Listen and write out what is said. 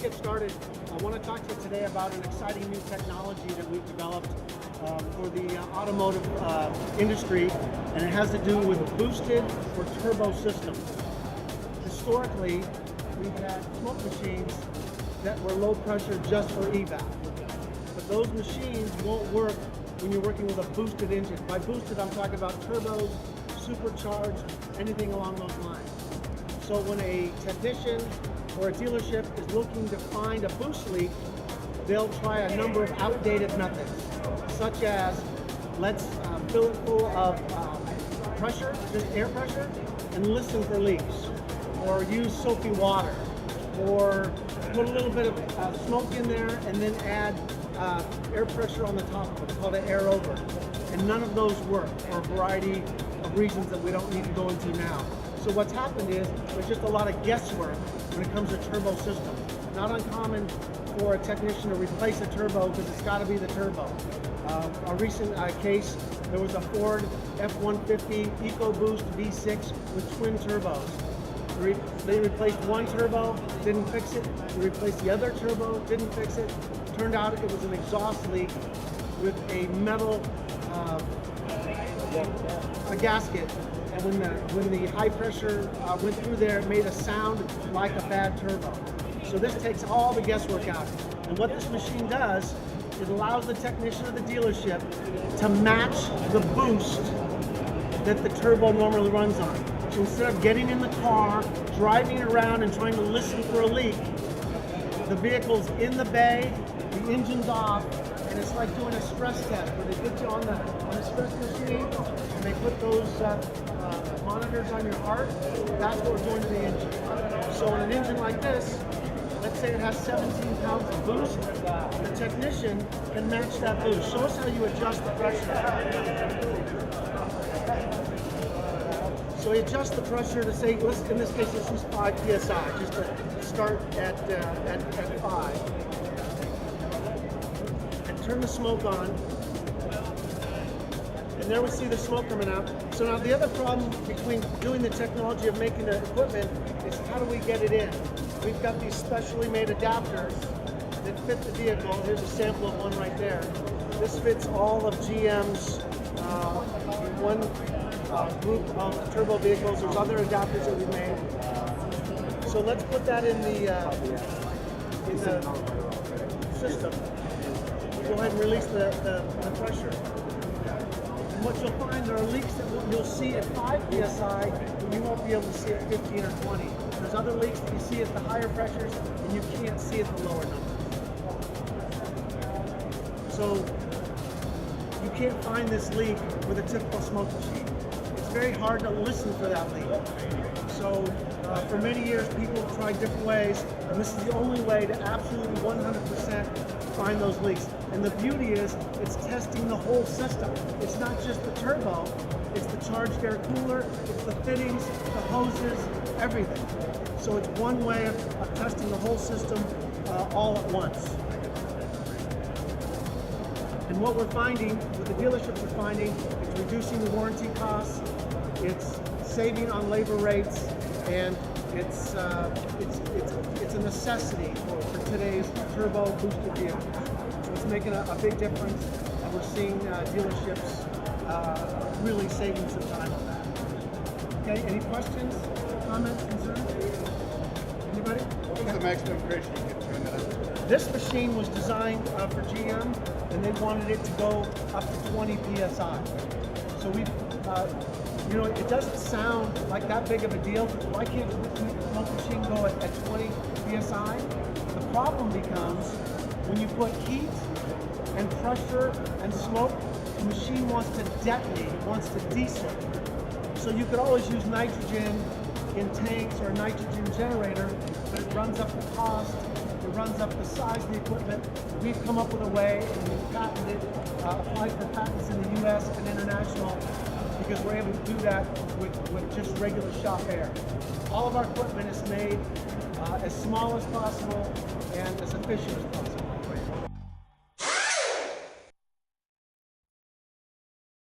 get started, I want to talk to you today about an exciting new technology that we've developed for the automotive industry, and it has to do with boosted or turbo systems. Historically, we've had smoke machines that were low pressure just for eval, but those machines won't work when you're working with a boosted engine. By boosted, I'm talking about turbos, supercharged, anything along those lines. So when a technician or a dealership is looking to find a boost leak, they'll try a number of outdated methods, such as let's fill it full of pressure, just air pressure, and listen for leaks, or use soapy water, or put a little bit of smoke in there and then add air pressure on the top of it, called an air over. And none of those work for a variety of reasons that we don't need to go into now. So what's happened is there's just a lot of guesswork when it comes to turbo systems. Not uncommon for a technician to replace a turbo because it's got to be the turbo. A recent case, there was a Ford F-150 EcoBoost V6 with twin turbos. They replaced one turbo, didn't fix it. They replaced the other turbo, didn't fix it. Turned out it was an exhaust leak with a metal a gasket. And when the high pressure went through there, it made a sound like a bad turbo. So this takes all the guesswork out. And what this machine does, it allows the technician or the dealership to match the boost that the turbo normally runs on. So instead of getting in the car, driving around and trying to listen for a leak, the vehicle's in the bay, the engine's off, and it's like doing a stress test where they put you on the stress machine and they put those monitors on your heart. That's what we're doing to the engine. So in an engine like this, let's say it has 17 pounds of boost, the technician can match that boost. Show us how you adjust the pressure. So we adjust the pressure to say, in this case, this is 5 psi, just to start at 5. And turn the smoke on. And there we see the smoke coming out. So now the other problem between doing the technology of making the equipment is how do we get it in? We've got these specially made adapters that fit the vehicle. Here's a sample of one right there. This fits all of GM's one group of turbo vehicles. There's other adapters that we made. So let's put that in the system. Go ahead and release the pressure. And what you'll find, there are leaks that you'll see at 5 psi, and you won't be able to see at 15 or 20. There's other leaks that you see at the higher pressures, and you can't see at the lower numbers. So you can't find this leak with a typical smoke machine. It's very hard to listen for that leak. So for many years, people have tried different ways, and this is the only way to absolutely 100% find those leaks. And the beauty is, it's testing the whole system. It's not just the turbo, it's the charged air cooler, it's the fittings, the hoses, everything. So it's one way of testing the whole system all at once. And what we're finding, what the dealerships are finding, it's reducing the warranty costs, it's saving on labor rates, and it's a necessity for today's turbo boosted vehicles. So it's making a big difference, and we're seeing dealerships really saving some time on that. Okay, any questions, comments, concerns? Anybody? What was the maximum pressure you could turn that on? This machine was designed for GM, and they wanted it to go up to 20 psi. So we, it doesn't sound like that big of a deal. Why can't the smoke machine go at 20 psi? The problem becomes when you put heat and pressure and smoke, the machine wants to detonate, it wants to diesel. So you could always use nitrogen in tanks or a nitrogen generator, but it runs up the cost, it runs up the size of the equipment. We've come up with a way, and we've patented, applied for patents in the US and international, because we're able to do that with just regular shop air. All of our equipment is made as small as possible and as efficient as possible.